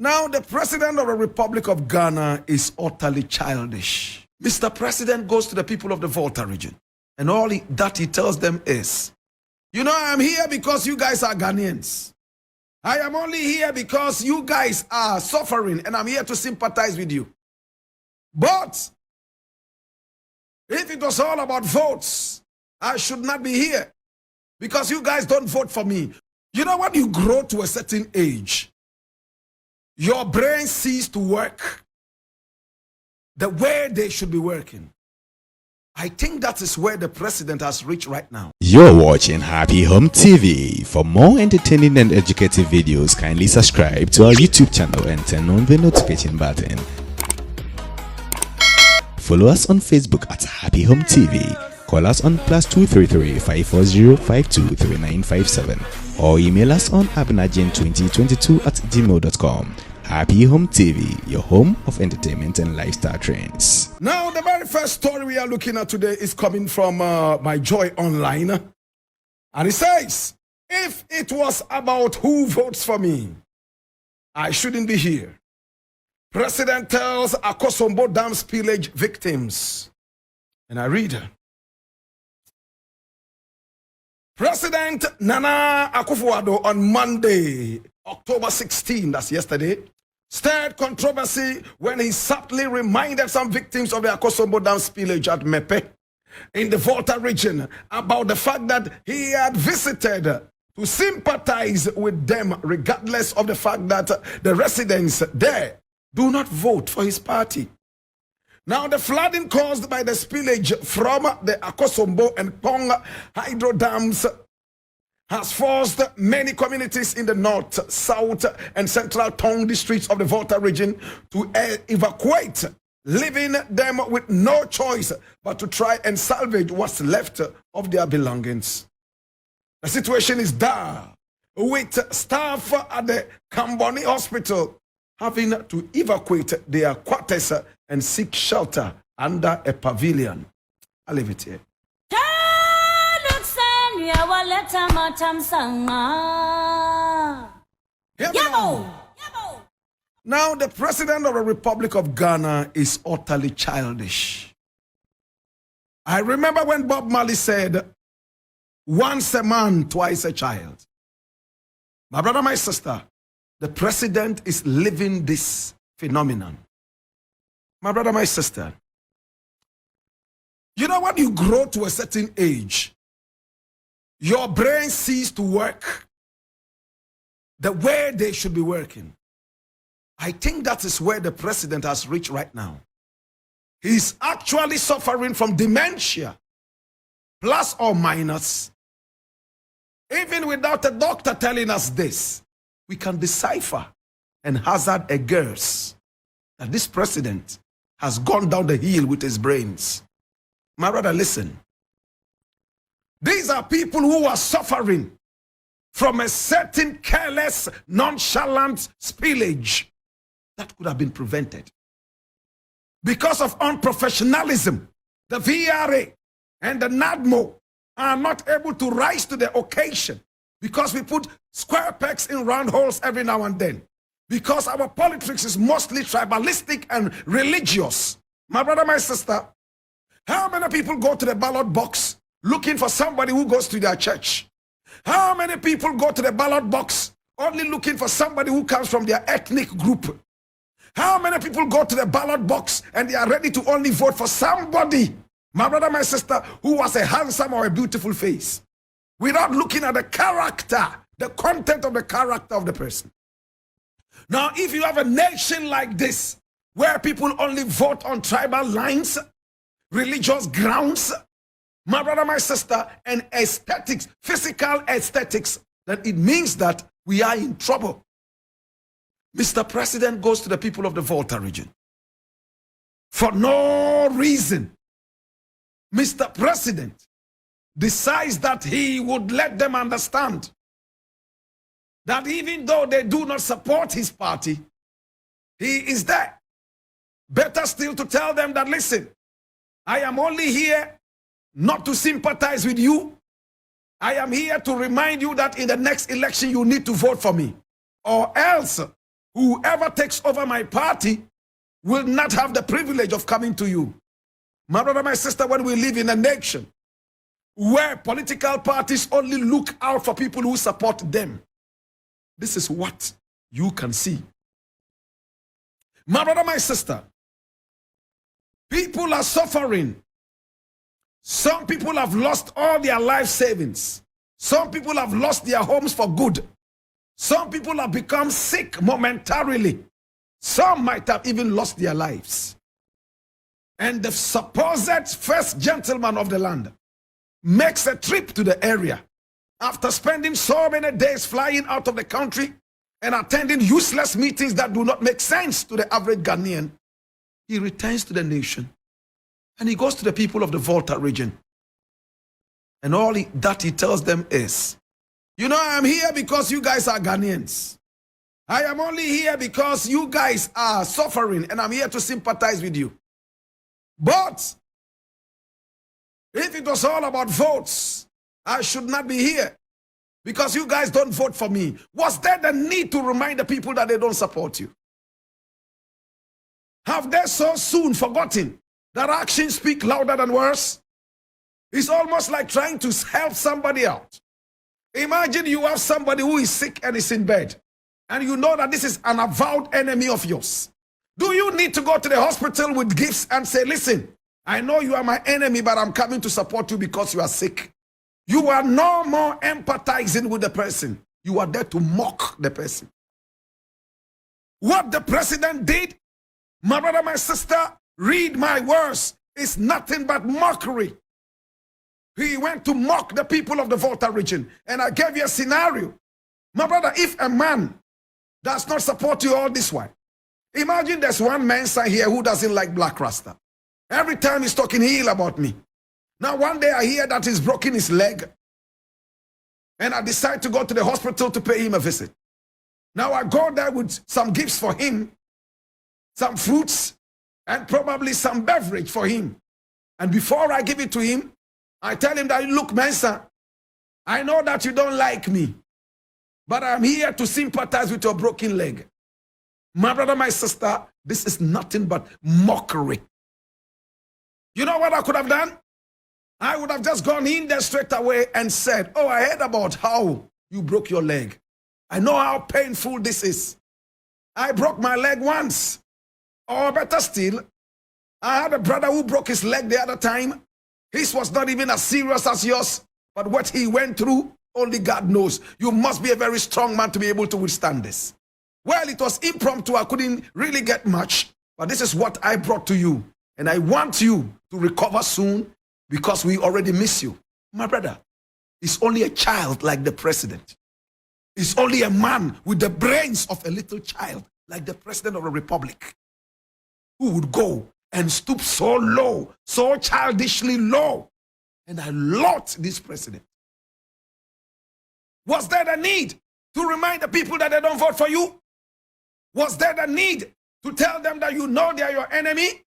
Now, the president of the Republic of Ghana is utterly childish. Mr. President goes to the people of the Volta region, and all that he tells them is, you know, I'm here because you guys are Ghanaians. I am only here because you guys are suffering, and I'm here to sympathize with you. But if it was all about votes, I should not be here because you guys don't vote for me. You know, when you grow to a certain age, your brain ceases to work the way they should be working. I think that is where the president has reached right now. You're watching Happy Home TV. For more entertaining and educative videos, kindly subscribe to our YouTube channel and turn on the notification button. Follow us on Facebook at Happy Home TV. Call us on +233 540 523957 or email us on abnagin2022@gmail.com. Happy Home TV, your home of entertainment and lifestyle trends. Now, the very first story we are looking at today is coming from my Joy Online. And it says, if it was about who votes for me, I shouldn't be here. President tells Akosombo Dam spillage victims. And I read, President Nana Akufo-Addo on Monday, October 16, that's yesterday, stirred controversy when he subtly reminded some victims of the Akosombo Dam spillage at Mepe in the Volta region about the fact that he had visited to sympathize with them, regardless of the fact that the residents there do not vote for his party. Now, the flooding caused by the spillage from the Akosombo and Pong hydro dams has forced many communities in the north, south, and central Tong districts of the Volta region to evacuate, leaving them with no choice but to try and salvage what's left of their belongings. The situation is dire, with staff at the Kamboni hospital having to evacuate their quarters and seek shelter under a pavilion. I'll leave it here. Now, the president of the Republic of Ghana is utterly childish. I remember when Bob Marley said, once a man, twice a child. My brother, my sister, the president is living this phenomenon. My brother, my sister, you know, when you grow to a certain age, your brain ceases to work the way they should be working. I think that is where the president has reached right now. He's actually suffering from dementia, plus or minus. Even without a doctor telling us this, we can decipher and hazard a guess that this president has gone down the hill with his brains. My brother, listen. These are people who are suffering from a certain careless, nonchalant spillage that could have been prevented. Because of unprofessionalism, the VRA and the NADMO are not able to rise to the occasion because we put square pegs in round holes every now and then. Because our politics is mostly tribalistic and religious. My brother, my sister, how many people go to the ballot box looking for somebody who goes to their church? How many people go to the ballot box only looking for somebody who comes from their ethnic group? How many people go to the ballot box and they are ready to only vote for somebody, my brother, my sister, who has a handsome or a beautiful face, without looking at the character, the content of the character of the person? Now, if you have a nation like this, where people only vote on tribal lines, religious grounds, my brother, my sister, and aesthetics, physical aesthetics, then it means that we are in trouble. Mr. President goes to the people of the Volta region for no reason. Mr. President decides that he would let them understand that even though they do not support his party, he is there. Better still to tell them that, listen, I am only here not to sympathize with you. I am here to remind you that in the next election you need to vote for me, or else Whoever takes over my party will not have the privilege of coming to you. My brother, my sister, when we live in a nation where political parties only look out for people who support them, this is what you can see. My brother, my sister, people are suffering. Some people have lost all their life savings. Some people have lost their homes for good. Some people have become sick momentarily. Some might have even lost their lives. And the supposed first gentleman of the land makes a trip to the area after spending so many days flying out of the country and attending useless meetings that do not make sense to the average Ghanaian. He returns to the nation and he goes to the people of the Volta region. And all that he tells them is, you know, I'm here because you guys are Ghanaians. I am only here because you guys are suffering and I'm here to sympathize with you. But if it was all about votes, I should not be here because you guys don't vote for me. Was there the need to remind the people that they don't support you? Have they so soon forgotten that actions speak louder than words? It's almost like trying to help somebody out. Imagine you have somebody who is sick and is in bed, and you know that this is an avowed enemy of yours. Do you need to go to the hospital with gifts and say, listen, I know you are my enemy, but I'm coming to support you because you are sick? You are no more empathizing with the person. You are there to mock the person. What the president did, my brother, my sister, read my words, is nothing but mockery. He went to mock the people of the Volta region. And I gave you a scenario. My brother, if a man does not support you all this while, imagine there's one man here who doesn't like Blakk Rasta. Every time he's talking ill about me. Now one day I hear that he's broken his leg. And I decide to go to the hospital to pay him a visit. Now I go there with some gifts for him, some fruits, and probably some beverage for him. And before I give it to him, I tell him that, look, Mensa, I know that you don't like me, but I'm here to sympathize with your broken leg. My brother, my sister, this is nothing but mockery. You know what I could have done? I would have just gone in there straight away and said, oh, I heard about how you broke your leg. I know how painful this is. I broke my leg once. Or better still, I had a brother who broke his leg the other time. His was not even as serious as yours, but what he went through, only God knows. You must be a very strong man to be able to withstand this. Well, it was impromptu. I couldn't really get much, but this is what I brought to you. And I want you to recover soon because we already miss you. My brother, he's only a child like the president. He's only a man with the brains of a little child like the president of the republic, who would go and stoop so low, so childishly low. And I laud this president. Was there the need to remind the people that they don't vote for you? Was there the need to tell them that you know they are your enemy?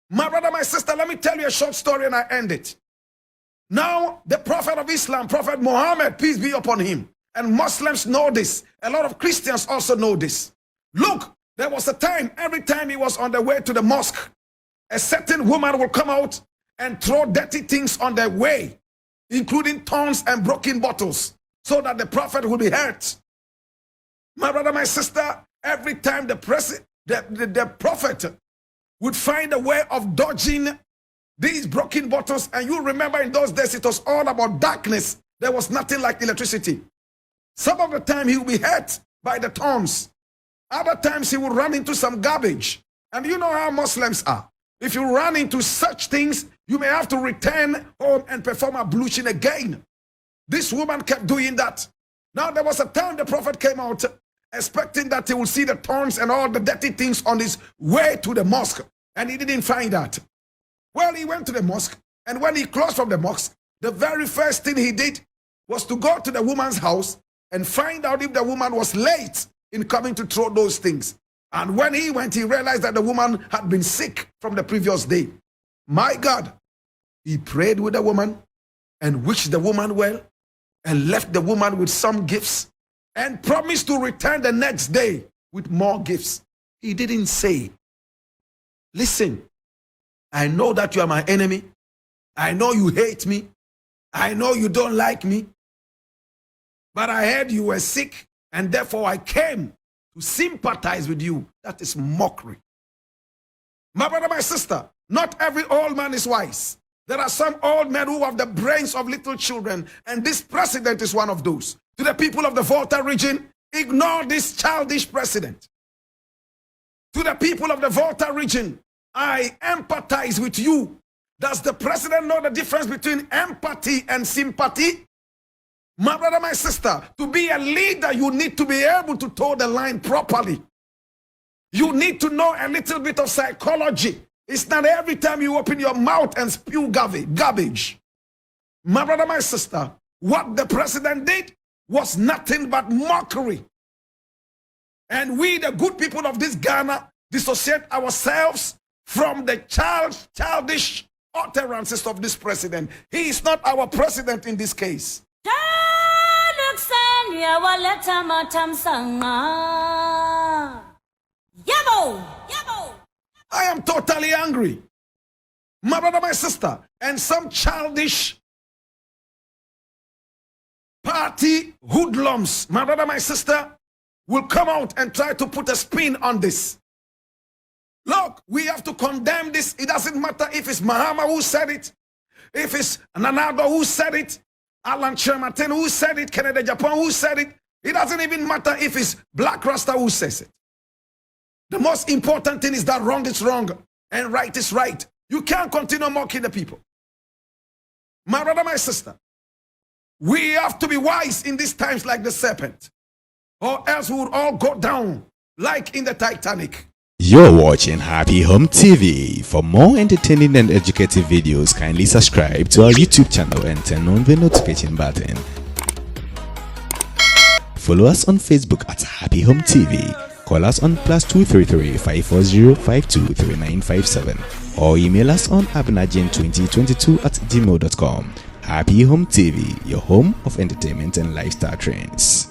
My brother, my sister, let me tell you a short story and I end it. Now, the prophet of Islam, Prophet Muhammad, peace be upon him, and Muslims know this. A lot of Christians also know this. Look, there was a time, every time he was on the way to the mosque, a certain woman will come out and throw dirty things on their way, including thorns and broken bottles, so that the prophet will be hurt. My brother, my sister, every time the prophet would find a way of dodging these broken bottles, and you remember in those days it was all about darkness. There was nothing like electricity. Some of the time he would be hurt by the thorns. Other times he would run into some garbage. And you know how Muslims are. If you run into such things, you may have to return home and perform ablution again. This woman kept doing that. Now there was a time the prophet came out expecting that he would see the thorns and all the dirty things on his way to the mosque. And he didn't find that. Well, he went to the mosque. And when he closed from the mosque, the very first thing he did was to go to the woman's house and find out if the woman was late in coming to throw those things. And when he went, he realized that the woman had been sick from the previous day. My God, he prayed with the woman and wished the woman well and left the woman with some gifts and promised to return the next day with more gifts. He didn't say, listen, I know that you are my enemy. I know you hate me. I know you don't like me. But I heard you were sick, and therefore I came to sympathize with you. That is mockery. My brother, my sister, not every old man is wise. There are some old men who have the brains of little children, and this president is one of those. To the people of the Volta region, ignore this childish president. To the people of the Volta region, I empathize with you. Does the president know the difference between empathy and sympathy? My brother, my sister, to be a leader, you need to be able to toe the line properly. You need to know a little bit of psychology. It's not every time you open your mouth and spew garbage. My brother, my sister, what the president did was nothing but mockery. And we, the good people of this Ghana, dissociate ourselves from the childish utterances of this president. He is not our president in this case. I am totally angry. My brother, my sister, and some childish party hoodlums, my brother, my sister, will come out and try to put a spin on this. Look, we have to condemn this. It doesn't matter if it's Mahama who said it, if it's Addo who said it, Alan Chermatin who said it, Canada, Japan who said it. It doesn't even matter if it's Blakk Rasta who says it. The most important thing is that wrong is wrong and right is right. You can't continue mocking the people. My brother, my sister, we have to be wise in these times like the serpent, or else we would all go down like in the Titanic. You're watching Happy Home TV. For more entertaining and educative videos, kindly subscribe to our YouTube channel and turn on the notification button. Follow us on Facebook at Happy Home TV. Call us on +233 540 523957 or email us on abnagin2022@gmail.com. Happy Home TV, your home of entertainment and lifestyle trends.